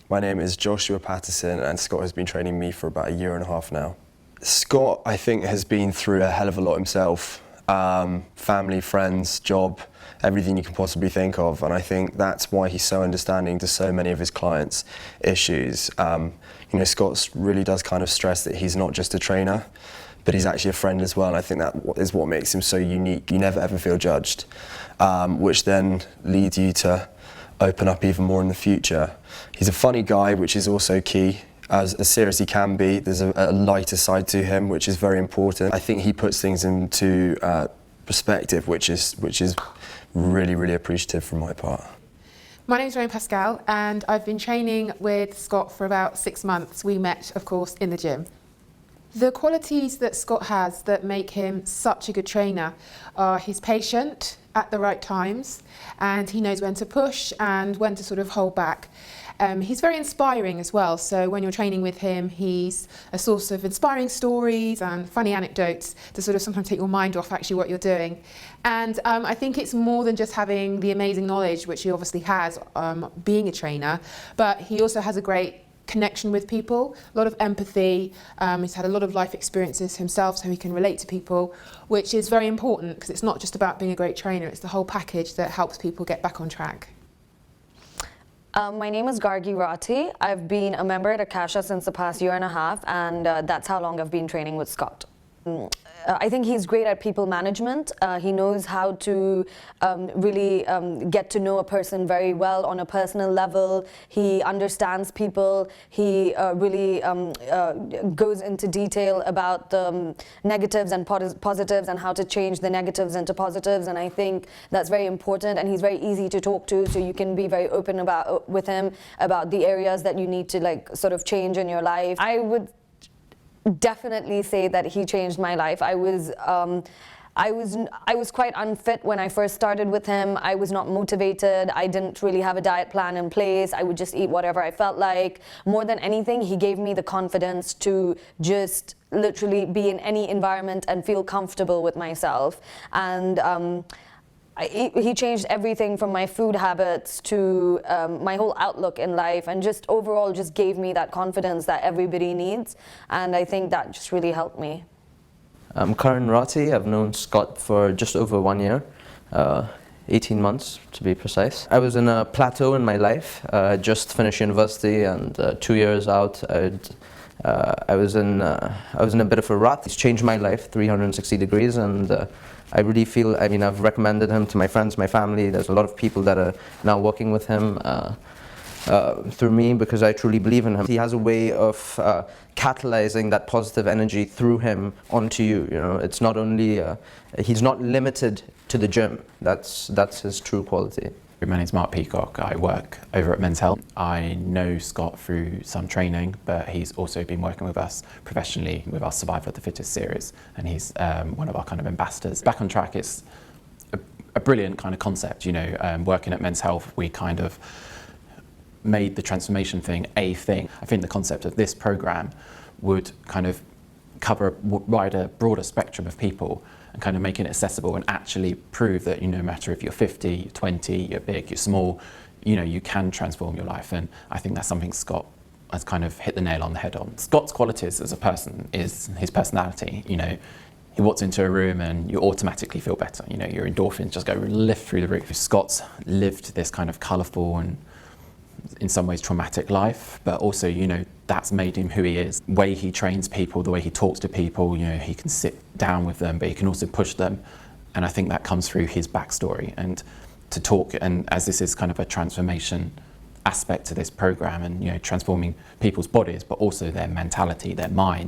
My name is Joshua Patterson and Scott has been training me for about 1.5 years now. Scott, I think, has been through a hell of a lot himself. Family, friends, job, everything you can possibly think of, and I think that's why he's so understanding to so many of his clients' issues. You know, Scott really does kind of stress that he's not just a trainer, but he's actually a friend as well, and I think that is what makes him so unique. You never ever feel judged, which then leads you to open up even more in the future. He's a funny guy, which is also key. As serious he can be, there's a lighter side to him, which is very important. I think he puts things into perspective, which is really, really appreciative from my part. My name is PASCALE and I've been training with Scott for about 6 months. We met, of course, in the gym. The qualities that Scott has that make him such a good trainer are he's patient at the right times, and he knows when to push and when to sort of hold back. He's very inspiring as well, so when you're training with him, he's a source of inspiring stories and funny anecdotes to sort of sometimes take your mind off actually what you're doing. And I think it's more than just having the amazing knowledge, which he obviously has being a trainer, but he also has a great connection with people, a lot of empathy. He's had a lot of life experiences himself, so he can relate to people, which is very important because it's not just about being a great trainer, it's the whole package that helps people get back on track. My name is RATHI. I've been a member at Akasha since the past 1.5 years, and that's how long I've been training with Scott. I think he's great at people management. He knows how to really get to know a person very well on a personal level. He understands people. He really goes into detail about the negatives and positives and how to change the negatives into positives, and I think that's very important, and he's very easy to talk to, so you can be very open with him about the areas that you need to like sort of change in your life. I would definitely say that he changed my life. I was quite unfit when I first started with him. I was not motivated. I didn't really have a diet plan in place. I would just eat whatever I felt like. More than anything, he gave me the confidence to just literally be in any environment and feel comfortable with myself. And he changed everything from my food habits to my whole outlook in life, and just overall just gave me that confidence that everybody needs, and I think that just really helped me. I'm KARAN. I've known Scott for just over 1 year, 18 months to be precise. I was in a plateau in my life. I just finished university, and 2 years out I was in a bit of a rut. He's changed my life 360 degrees, and I really feel, I mean, I've recommended him to my friends, my family. There's a lot of people that are now working with him through me because I truly believe in him. He has a way of catalyzing that positive energy through him onto you. You know, it's not only, he's not limited to the gym. That's his true quality. My name's Peacock. I work over at Men's Health. I know Scott through some training, but he's also been working with us professionally with our Survivor of the Fittest series, and he's one of our kind of ambassadors. Back on Track is a brilliant kind of concept. You know, working at Men's Health, we kind of made the transformation thing a thing. I think the concept of this program would kind of cover a broader spectrum of people, and kind of making it accessible and actually prove that, you know, no matter if you're 50, you're 20, you're big, you're small, you know, you can transform your life. And I think that's something Scott has kind of hit the nail on the head on. Scott's qualities as a person is his personality. You know, he walks into a room and you automatically feel better. You know, your endorphins just go lift through the roof. Scott's lived this kind of colourful and in some ways traumatic life, but also, you know, that's made him who he is. The way he trains people, the way he talks to people, you know, he can sit down with them, but he can also push them. And I think that comes through his backstory. And to talk, and as this is kind of a transformation aspect to this program, and, you know, transforming people's bodies, but also their mentality, their mind.